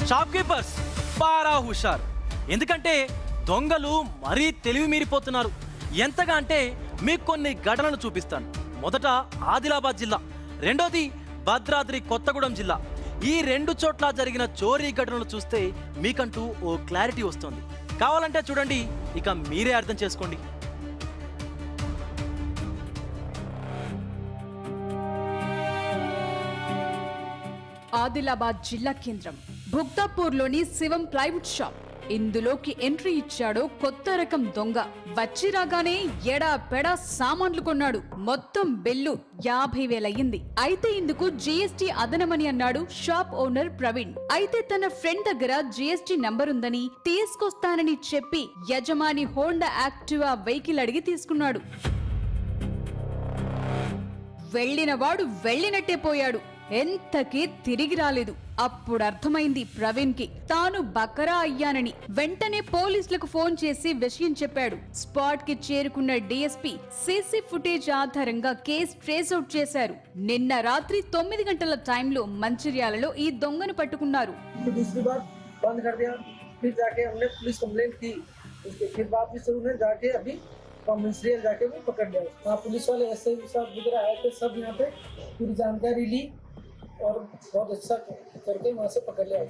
Shop keepers బాగా హుషార్. ఎందుకంటే దొంగలు మరీ తెలివి మీరిపోతున్నారు. ఎంతగా అంటే మీకు కొన్ని ఘటనలు చూపిస్తాను. మొదట ఆదిలాబాద్ జిల్లా, రెండోది భద్రాద్రి కొత్తగూడెం జిల్లా. ఈ రెండు చోట్ల జరిగిన చోరీ ఘటనలు చూస్తే మీకంటూ ఓ క్లారిటీ వస్తుంది. కావాలంటే చూడండి, ఇక మీరే అర్థం చేసుకోండి. ఆదిలాబాద్ జిల్లా కేంద్రం భుక్తాపూర్లోని శివం ప్లైవుడ్ షాప్. ఇందులోకి ఎంట్రీ ఇచ్చాడు కొత్త రకం దొంగ. వచ్చి రాగానే ఎడా పెడా సామాన్లు కొన్నాడు. మొత్తం బిల్లు 50,000 అయ్యింది. అయితే ఇందుకు జీఎస్టీ అదనమని అన్నాడు షాప్ ఓనర్ ప్రవీణ్. అయితే తన ఫ్రెండ్ దగ్గర జీఎస్టీ నంబర్ ఉందని తీసుకొస్తానని చెప్పి యజమాని హోండా యాక్టివా వెహికల్ అడిగి తీసుకున్నాడు. వెళ్ళినవాడు వెళ్ళినట్టే పోయాడు. ఎంతకీ తిరిగి రాలేదు. అప్పుడు అర్థమైంది ప్రవీణ్ కి తాను బకరా అయ్యానని. వెంటనే పోలీసులకు ఫోన్ చేసి విషయం చెప్పాడు. స్పాట్ కి చేరుకున్న డీఎస్పీ సీసీ ఫుటేజ్ ఆధారంగా కేసు ట్రేస్ అవుట్ చేశారు. నిన్న రాత్రి 9 గంటల టైంలో మంచిర్యాలలో ఈ దొంగను పట్టుకున్నారు. मंसरियल जाके वो पकड़ लिया। वहाँ पुलिस वाले ऐसे सब वगैरह आए थे, सब यहाँ पे पूरी जानकारी ली और बहुत अच्छा करके वहाँ से पकड़ लिया।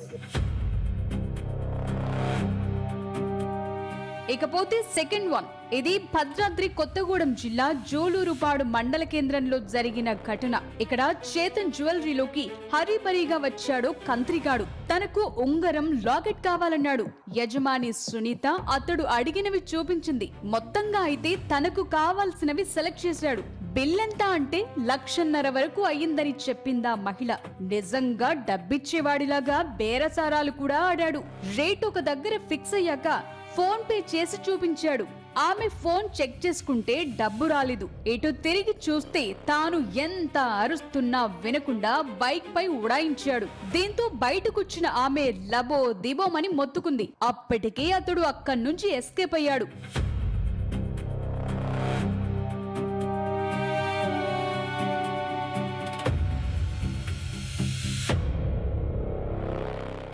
ఇకపోతే సెకండ్ వన్. ఇది భద్రాద్రి కొత్తగూడెం జిల్లా జోలూరుపాడు మండల కేంద్రంలో జరిగిన ఘటన. ఇక్కడ చేతన్ జ్యువెలరీలోకి హరిబరిగా వచ్చాడు కంత్రిగాడు. తనకు ఉంగరం లాకెట్ కావాలన్నాడు. యజమాని సునీత అతడు అడిగినవి చూపించింది. మొత్తంగా అయితే తనకు కావాల్సినవి సెలెక్ట్ చేశాడు. బిల్లెంత అంటే 1,50,000 వరకు అయ్యిందని చెప్పిందా మహిళ. నిజంగా డబ్బిచ్చేవాడిలాగా బేరసారాలు కూడా ఆడాడు. రేట్ ఒక దగ్గర ఫిక్స్ అయ్యాక ఫోన్ పే చేసి చూపించాడు. ఆమె ఫోన్ చెక్ చేసుకుంటే డబ్బు రాలేదు. ఇటు తిరిగి చూస్తే తాను ఎంత అరుస్తున్నా వినకుండా బైక్ పై ఉడాయించాడు. దీంతో బయటకొచ్చిన ఆమె లబో దిబోమని మొత్తుకుంది. అప్పటికే అతడు అక్కడి నుంచి ఎస్కేప్ అయ్యాడు.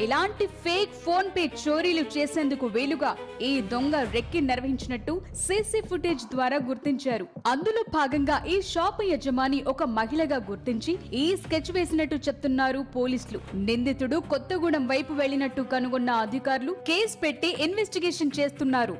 ఇలాంటి ఫేక్ ఫోన్ పే చోరీలు చేసేందుకు వీలుగా ఈ దొంగ రెక్కి నిర్వహించినట్టు సీసీ ఫుటేజ్ ద్వారా గుర్తించారు. అందులో భాగంగా ఈ షాపు యజమాని ఒక మహిళగా గుర్తించి ఈ స్కెచ్ వేసినట్టు చెప్తున్నారు పోలీసులు. నిందితుడు కొత్తగూడెం వైపు వెళ్లినట్టు కనుగొన్న అధికారులు కేసు పెట్టి ఇన్వెస్టిగేషన్ చేస్తున్నారు.